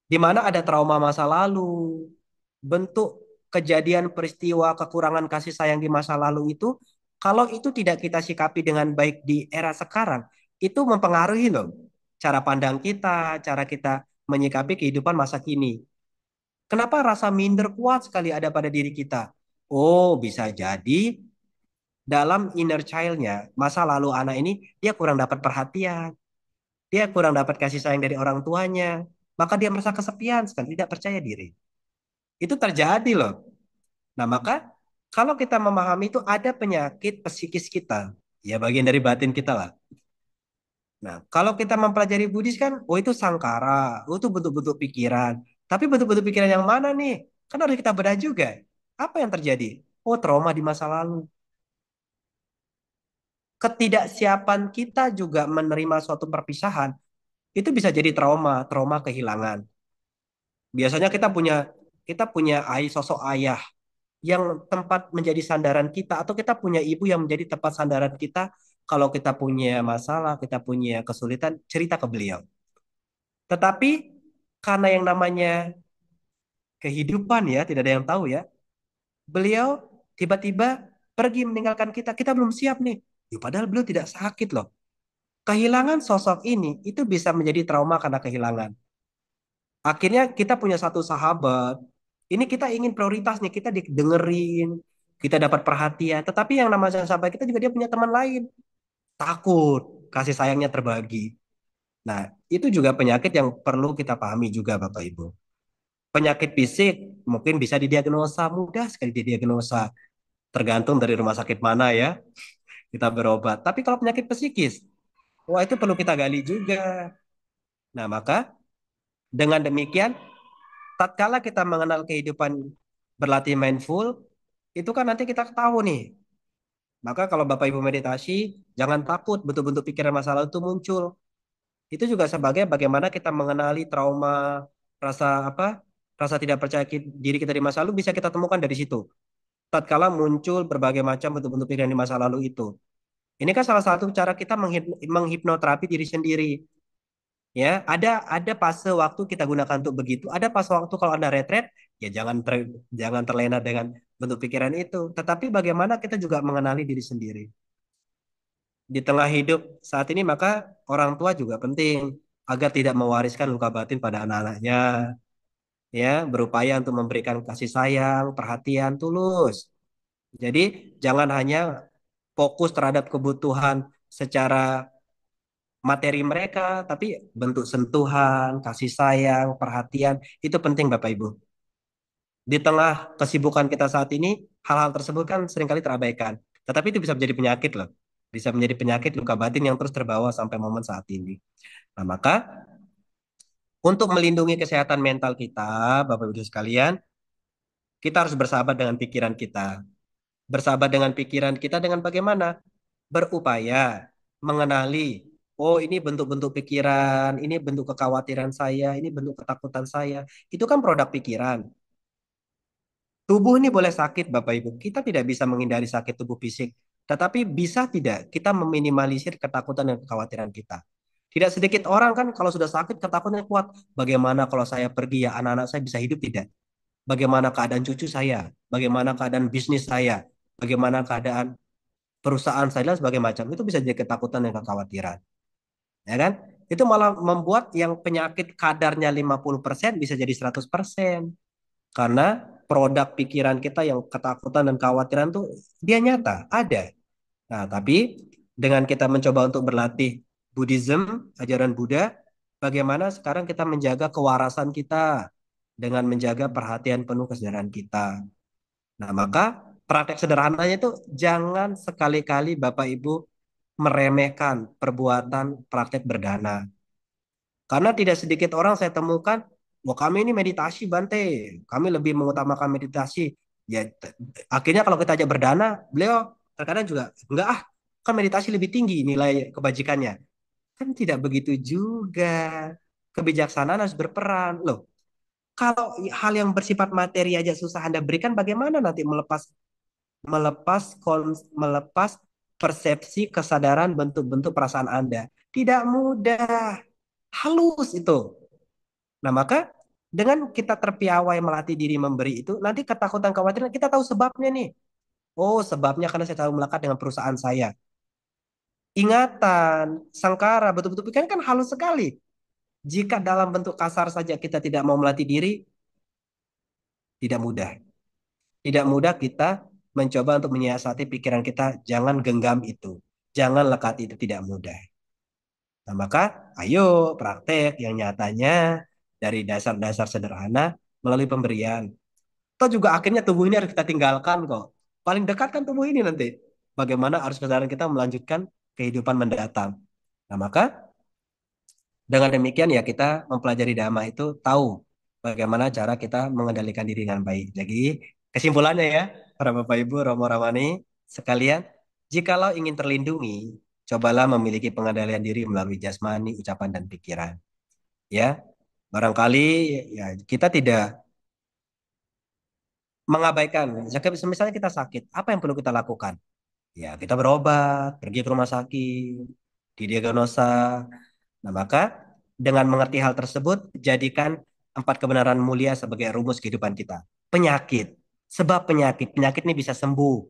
Di mana ada trauma masa lalu, bentuk kejadian peristiwa kekurangan kasih sayang di masa lalu itu, kalau itu tidak kita sikapi dengan baik di era sekarang, itu mempengaruhi loh cara pandang kita, cara kita menyikapi kehidupan masa kini. Kenapa rasa minder kuat sekali ada pada diri kita? Oh, bisa jadi dalam inner child-nya, masa lalu anak ini dia kurang dapat perhatian, dia kurang dapat kasih sayang dari orang tuanya, maka dia merasa kesepian sekali, tidak percaya diri. Itu terjadi loh. Nah, maka kalau kita memahami itu ada penyakit psikis kita, ya bagian dari batin kita lah. Nah, kalau kita mempelajari Buddhis kan, oh itu sangkara, oh itu bentuk-bentuk pikiran. Tapi bentuk-bentuk pikiran yang mana nih? Kan harus kita bedah juga. Apa yang terjadi? Oh, trauma di masa lalu. Ketidaksiapan kita juga menerima suatu perpisahan, itu bisa jadi trauma, trauma kehilangan. Biasanya kita punya sosok ayah yang tempat menjadi sandaran kita, atau kita punya ibu yang menjadi tempat sandaran kita kalau kita punya masalah, kita punya kesulitan, cerita ke beliau. Tetapi karena yang namanya kehidupan ya, tidak ada yang tahu ya, beliau tiba-tiba pergi meninggalkan kita, kita belum siap nih. Ya, padahal beliau tidak sakit loh. Kehilangan sosok ini itu bisa menjadi trauma karena kehilangan. Akhirnya kita punya satu sahabat. Ini kita ingin prioritas nih, kita didengerin, kita dapat perhatian. Tetapi yang namanya sahabat kita juga dia punya teman lain. Takut, kasih sayangnya terbagi. Nah, itu juga penyakit yang perlu kita pahami juga Bapak Ibu. Penyakit fisik mungkin bisa didiagnosa, mudah sekali didiagnosa. Tergantung dari rumah sakit mana ya, kita berobat. Tapi kalau penyakit psikis, wah itu perlu kita gali juga. Nah, maka dengan demikian tatkala kita mengenal kehidupan berlatih mindful, itu kan nanti kita tahu nih. Maka kalau Bapak Ibu meditasi, jangan takut bentuk-bentuk pikiran masa lalu itu muncul. Itu juga sebagai bagaimana kita mengenali trauma, rasa apa, rasa tidak percaya diri kita di masa lalu bisa kita temukan dari situ. Tatkala muncul berbagai macam bentuk-bentuk pikiran di masa lalu itu. Ini kan salah satu cara kita menghipnoterapi diri sendiri. Ya, ada fase waktu kita gunakan untuk begitu, ada fase waktu kalau Anda retret, ya jangan terlena dengan bentuk pikiran itu. Tetapi bagaimana kita juga mengenali diri sendiri. Di tengah hidup saat ini maka orang tua juga penting agar tidak mewariskan luka batin pada anak-anaknya, ya, berupaya untuk memberikan kasih sayang, perhatian tulus. Jadi jangan hanya fokus terhadap kebutuhan secara materi mereka, tapi bentuk sentuhan, kasih sayang, perhatian, itu penting Bapak Ibu. Di tengah kesibukan kita saat ini, hal-hal tersebut kan seringkali terabaikan. Tetapi itu bisa menjadi penyakit loh. Bisa menjadi penyakit luka batin yang terus terbawa sampai momen saat ini. Nah, maka untuk melindungi kesehatan mental kita, Bapak Ibu sekalian, kita harus bersahabat dengan pikiran kita. Bersahabat dengan pikiran kita dengan bagaimana? Berupaya mengenali, oh ini bentuk-bentuk pikiran, ini bentuk kekhawatiran saya, ini bentuk ketakutan saya. Itu kan produk pikiran. Tubuh ini boleh sakit, Bapak Ibu. Kita tidak bisa menghindari sakit tubuh fisik, tetapi bisa tidak kita meminimalisir ketakutan dan kekhawatiran kita. Tidak sedikit orang kan kalau sudah sakit ketakutannya kuat. Bagaimana kalau saya pergi ya anak-anak saya bisa hidup tidak? Bagaimana keadaan cucu saya? Bagaimana keadaan bisnis saya? Bagaimana keadaan perusahaan saya dan sebagainya macam. Itu bisa jadi ketakutan dan kekhawatiran. Ya kan? Itu malah membuat yang penyakit kadarnya 50% bisa jadi 100%. Karena produk pikiran kita yang ketakutan dan kekhawatiran tuh dia nyata, ada. Nah, tapi dengan kita mencoba untuk berlatih Buddhism, ajaran Buddha, bagaimana sekarang kita menjaga kewarasan kita dengan menjaga perhatian penuh kesadaran kita. Nah, maka praktek sederhananya itu jangan sekali-kali Bapak Ibu meremehkan perbuatan praktek berdana. Karena tidak sedikit orang saya temukan, wah kami ini meditasi Bante, kami lebih mengutamakan meditasi. Ya, akhirnya kalau kita ajak berdana, beliau terkadang juga, enggak ah, kan meditasi lebih tinggi nilai kebajikannya. Kan tidak begitu juga. Kebijaksanaan harus berperan. Loh, kalau hal yang bersifat materi aja susah Anda berikan, bagaimana nanti melepas persepsi kesadaran bentuk-bentuk perasaan Anda? Tidak mudah, halus itu. Nah, maka dengan kita terpiawai melatih diri memberi itu, nanti ketakutan kekhawatiran kita tahu sebabnya nih. Oh, sebabnya karena saya terlalu melekat dengan perusahaan saya. Ingatan, sangkara, betul-betul pikiran kan halus sekali. Jika dalam bentuk kasar saja kita tidak mau melatih diri, tidak mudah. Tidak mudah kita mencoba untuk menyiasati pikiran kita, jangan genggam itu. Jangan lekat itu, tidak mudah. Nah, maka ayo praktek yang nyatanya dari dasar-dasar sederhana melalui pemberian. Toh juga akhirnya tubuh ini harus kita tinggalkan kok. Paling dekat kan tubuh ini nanti. Bagaimana harus kesadaran kita melanjutkan kehidupan mendatang. Nah, maka dengan demikian ya kita mempelajari Dhamma itu tahu bagaimana cara kita mengendalikan diri dengan baik. Jadi kesimpulannya ya, para Bapak Ibu, Romo Ramani sekalian, jikalau ingin terlindungi, cobalah memiliki pengendalian diri melalui jasmani, ucapan dan pikiran. Ya, barangkali ya kita tidak mengabaikan. Misalnya kita sakit, apa yang perlu kita lakukan? Ya, kita berobat, pergi ke rumah sakit, didiagnosa. Nah, maka dengan mengerti hal tersebut, jadikan empat kebenaran mulia sebagai rumus kehidupan kita. Penyakit, sebab penyakit ini bisa sembuh.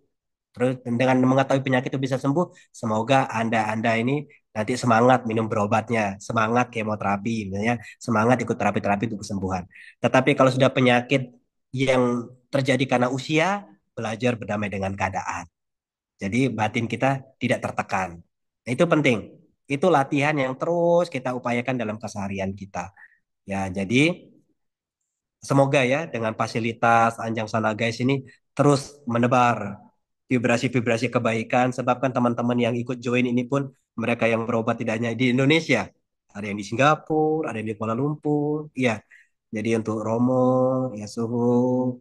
Terus dengan mengetahui penyakit itu bisa sembuh, semoga Anda ini nanti semangat minum berobatnya, semangat kemoterapi, misalnya, semangat ikut terapi-terapi untuk kesembuhan. Tetapi kalau sudah penyakit yang terjadi karena usia, belajar berdamai dengan keadaan. Jadi batin kita tidak tertekan. Nah, itu penting. Itu latihan yang terus kita upayakan dalam keseharian kita. Ya, jadi semoga ya dengan fasilitas Anjang Sana Guys ini terus menebar vibrasi-vibrasi kebaikan. Sebab kan teman-teman yang ikut join ini pun mereka yang berobat tidak hanya di Indonesia. Ada yang di Singapura, ada yang di Kuala Lumpur. Iya, jadi untuk Romo, ya Suhu,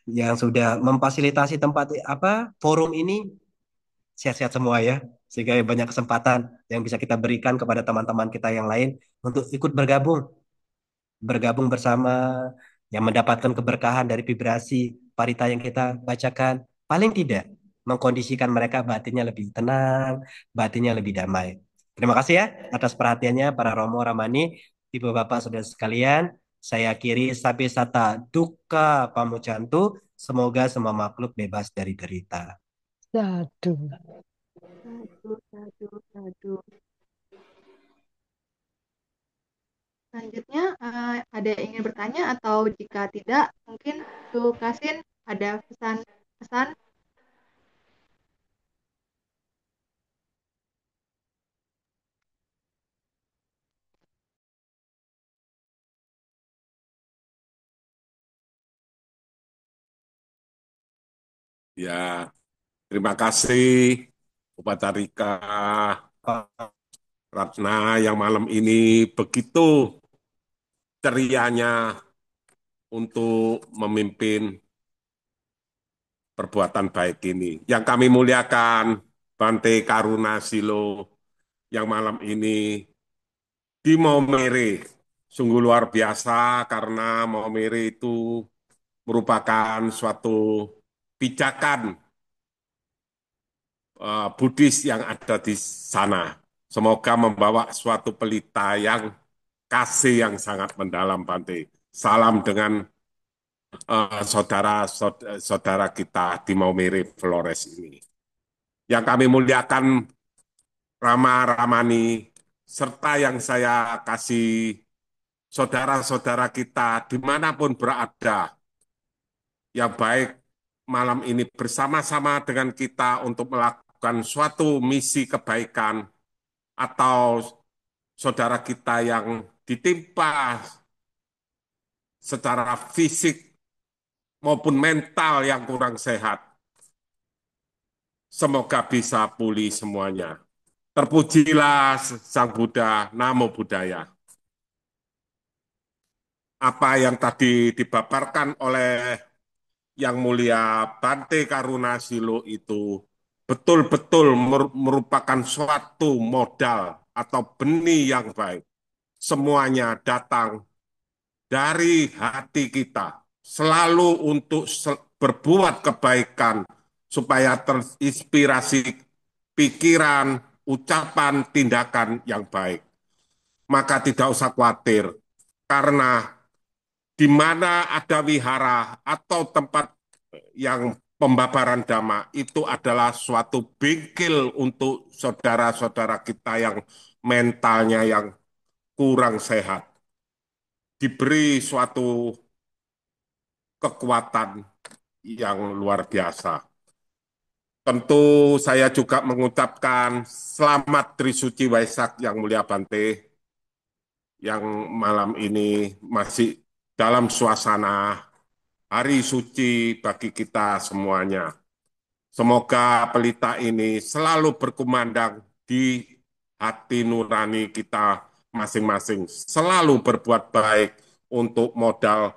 yang sudah memfasilitasi tempat apa forum ini sehat-sehat semua ya. Sehingga banyak kesempatan yang bisa kita berikan kepada teman-teman kita yang lain untuk ikut bergabung bersama, yang mendapatkan keberkahan dari vibrasi parita yang kita bacakan. Paling tidak mengkondisikan mereka batinnya lebih tenang, batinnya lebih damai. Terima kasih ya atas perhatiannya para Romo Ramani, Ibu Bapak Saudara sekalian. Saya akhiri sapi sata duka pamucantu. Semoga semua makhluk bebas dari derita. Aduh. Sadu, sadu, sadu. Selanjutnya, ada yang ingin bertanya atau jika tidak, mungkin Bu Kasin ada pesan-pesan. Ya, terima kasih Upacarika Ratna yang malam ini begitu cerianya untuk memimpin perbuatan baik ini. Yang kami muliakan Bante Karuna Silo yang malam ini di Maumere. Sungguh luar biasa karena Maumere itu merupakan suatu pijakan Buddhis yang ada di sana. Semoga membawa suatu pelita yang kasih yang sangat mendalam, Bante. Salam dengan saudara-saudara kita di Maumere Flores ini. Yang kami muliakan Rama Ramani, serta yang saya kasih saudara-saudara kita dimanapun berada, yang baik malam ini bersama-sama dengan kita untuk melakukan suatu misi kebaikan, atau saudara kita yang ditimpa secara fisik maupun mental yang kurang sehat, semoga bisa pulih semuanya. Terpujilah Sang Buddha, Namo Buddhaya. Apa yang tadi dipaparkan oleh Yang Mulia Bante Karuna Silo itu betul-betul merupakan suatu modal atau benih yang baik. Semuanya datang dari hati kita, selalu untuk berbuat kebaikan, supaya terinspirasi pikiran, ucapan, tindakan yang baik. Maka tidak usah khawatir, karena di mana ada wihara atau tempat yang pembabaran dhamma, itu adalah suatu bengkel untuk saudara-saudara kita yang mentalnya yang kurang sehat. Diberi suatu kekuatan yang luar biasa. Tentu saya juga mengucapkan selamat Trisuci Waisak yang mulia Bante, yang malam ini masih dalam suasana hari suci bagi kita semuanya. Semoga pelita ini selalu berkumandang di hati nurani kita masing-masing, selalu berbuat baik untuk modal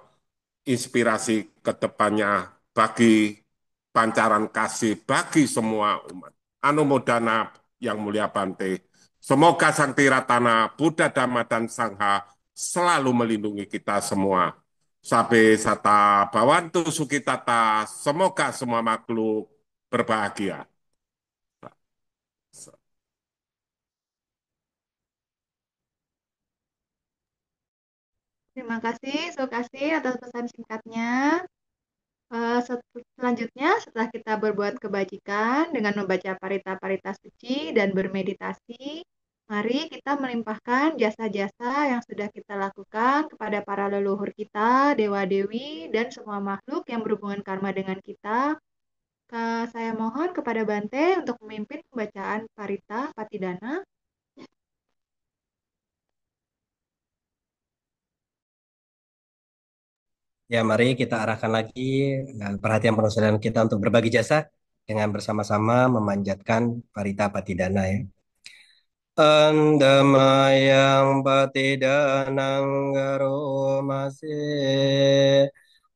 inspirasi ke depannya bagi pancaran kasih bagi semua umat. Anumodana yang mulia Bante. Semoga Sang Tiratana, Buddha, Dhamma, dan Sangha selalu melindungi kita semua. Sabe sata bawantu sukitata, semoga semua makhluk berbahagia. Terima kasih, Sukasih atas pesan singkatnya. Selanjutnya, setelah kita berbuat kebajikan dengan membaca parita-parita suci dan bermeditasi, mari kita melimpahkan jasa-jasa yang sudah kita lakukan kepada para leluhur kita, dewa-dewi, dan semua makhluk yang berhubungan karma dengan kita. Saya mohon kepada Bante untuk memimpin pembacaan parita patidana. Ya, mari kita arahkan lagi perhatian penuh saudara kita untuk berbagi jasa dengan bersama-sama memanjatkan Parita Patidana ya. Andamayang Patidanang Garomase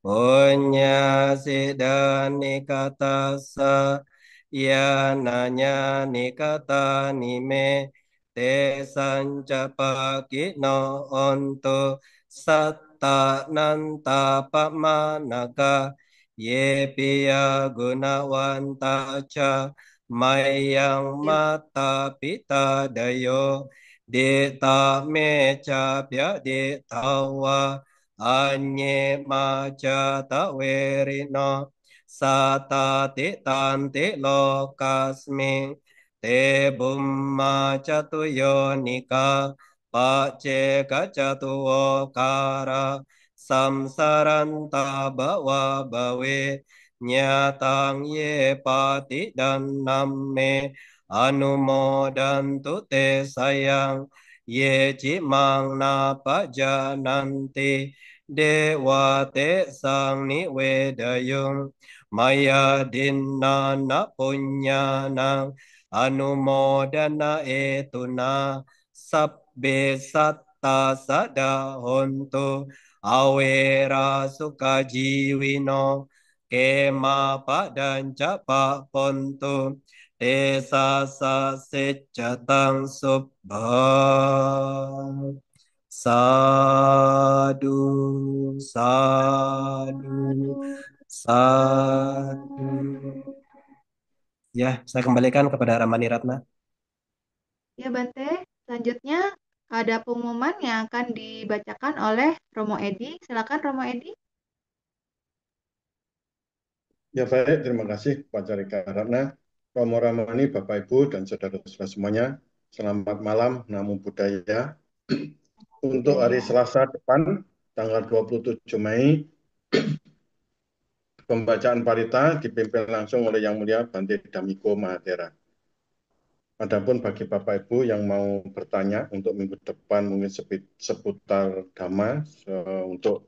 Punya Siddha Nikatasa Yananya Nikata Nime Te Sancapaki no Onto Satta Nanta Pamanaka Ye Piya Gunawanta Cha Mayang mata pita dayo Dita meca pya ditawa Anye maca tawerino Sata titanti lokasmi Te bumma catuyo nika Pace kacatuo kara Samsaranta bawa bawe Nyatang ye pati dan namme anumodantu te sayang ye cimang napa jananti dewa te sang niwedayung maya dinna na punyana anumodana etuna sabbe satta sada hontu awera sukajiwino kema padan capa pontu desa sa secatang subhan sadu sadu Aduh. sadu. Ya, saya kembalikan kepada Ramani Ratna. Ya, Bante. Selanjutnya ada pengumuman yang akan dibacakan oleh Romo Edi. Silakan Romo Edi. Ya baik, terima kasih Pak Carika Ratna, Romo Ramani, Bapak Ibu, dan saudara-saudara semuanya. Selamat malam, Namo Buddhaya. Untuk hari Selasa depan, tanggal 27 Mei, pembacaan parita dipimpin langsung oleh Yang Mulia Bante Damiko Mahatera. Adapun bagi Bapak Ibu yang mau bertanya untuk minggu depan mungkin seputar Dhamma, untuk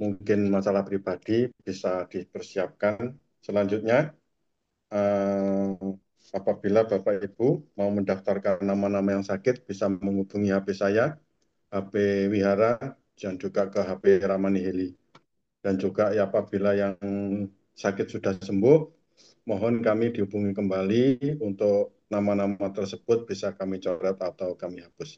mungkin masalah pribadi bisa dipersiapkan. Selanjutnya, apabila Bapak Ibu mau mendaftarkan nama-nama yang sakit, bisa menghubungi HP saya, HP Wihara, dan juga ke HP Ramani Heli. Dan juga ya, apabila yang sakit sudah sembuh, mohon kami dihubungi kembali untuk nama-nama tersebut bisa kami coret atau kami hapus.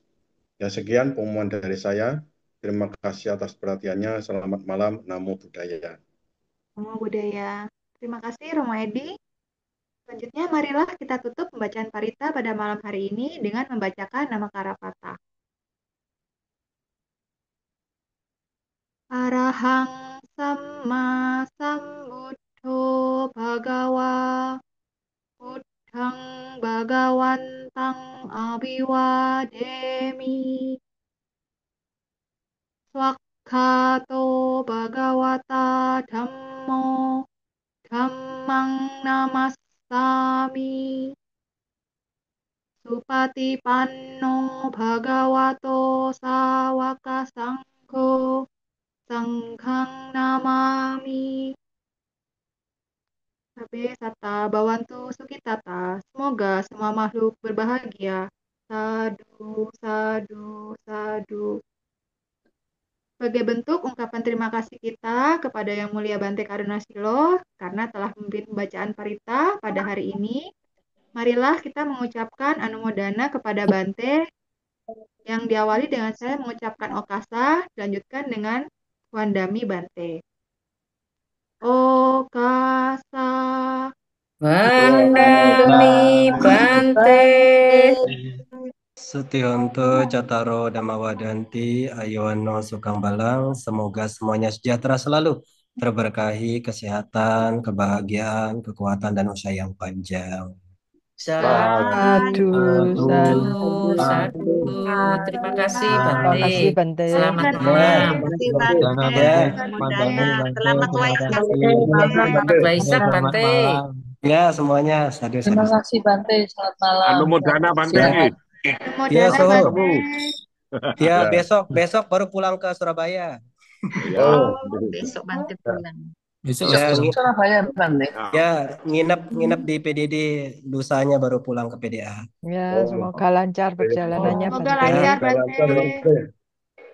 Ya, sekian pengumuman dari saya. Terima kasih atas perhatiannya. Selamat malam. Namo Buddhaya. Namo Buddhaya. Terima kasih Romo Edi. Selanjutnya, marilah kita tutup pembacaan parita pada malam hari ini dengan membacakan nama Karapata. Arahang Samma Sambuddho Bhagawa Buddhang Bhagawantang Abhiwademi Swakhato Bhagawata Dhammo Dhammang Namassami Supatipanno Bhagavato Sawaka Sangho Sanghang Namami Sabe Sata Bawantu Sukitata. Semoga semua makhluk berbahagia. Sadu, sadu, sadu. Sebagai bentuk ungkapan terima kasih kita kepada Yang Mulia Bante Karunasilo karena telah memimpin pembacaan parita pada hari ini, marilah kita mengucapkan anumodana kepada Bante yang diawali dengan saya mengucapkan okasa, dilanjutkan dengan Wandami Bante. Okasa. Wandami Bante. Sutionto Cataro Damawadanti Ayono Sukang Balang. Semoga semuanya sejahtera selalu, terberkahi kesehatan, kebahagiaan, kekuatan, dan usia yang panjang. Sadu, Sadu, sadu. Terima kasih Terima Bante. kasih Bante. Selamat Terima malam. kasih Bante. Ya. Selamat Waisak. Selamat Waisak Bante. Ya, semuanya. Sadu, Terima sadu. kasih Bante, selamat malam. Anumodana Bante. Silakan. Ya, Modana Soho. Bante. Ya, Ya. besok baru pulang ke Surabaya. Ya. Besok Bante pulang. Besok Ya, Surabaya Bante. ya nginep di PDD, lusanya baru pulang ke PDA. Ya, semoga lancar perjalanannya Semoga Bante. lancar Bante. Lancar, Bante.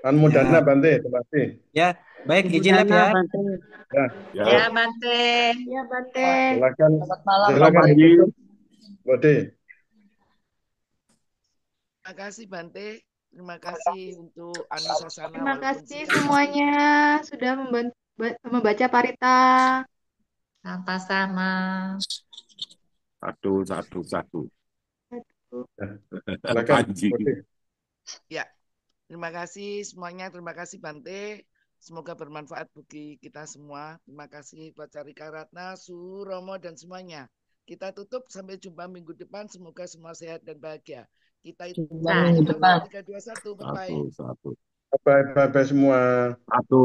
Anumodana Ya. Bante, terima kasih. Ya, baik, izin lab ya. Ya, Ya. Ya Bante. Ya Bante. silakan. Selamat malam. Silakan Bante. ditutup, Bode. Terima kasih Bante. Terima kasih untuk Anusasana. Terima walaupun kasih singkat. semuanya sudah membaca parita. Sama-sama. Satu, satu, satu. Silakan. Panji. Ya, terima kasih semuanya. Terima kasih Bante. Semoga bermanfaat bagi kita semua. Terima kasih buat Carika Ratna, Su, Romo, dan semuanya. Kita tutup sampai jumpa minggu depan. Semoga semua sehat dan bahagia. Kita itu Jumpa minggu depan. 3, 2, 1. Bye-bye. Satu, satu. Bye-bye semua. Satu.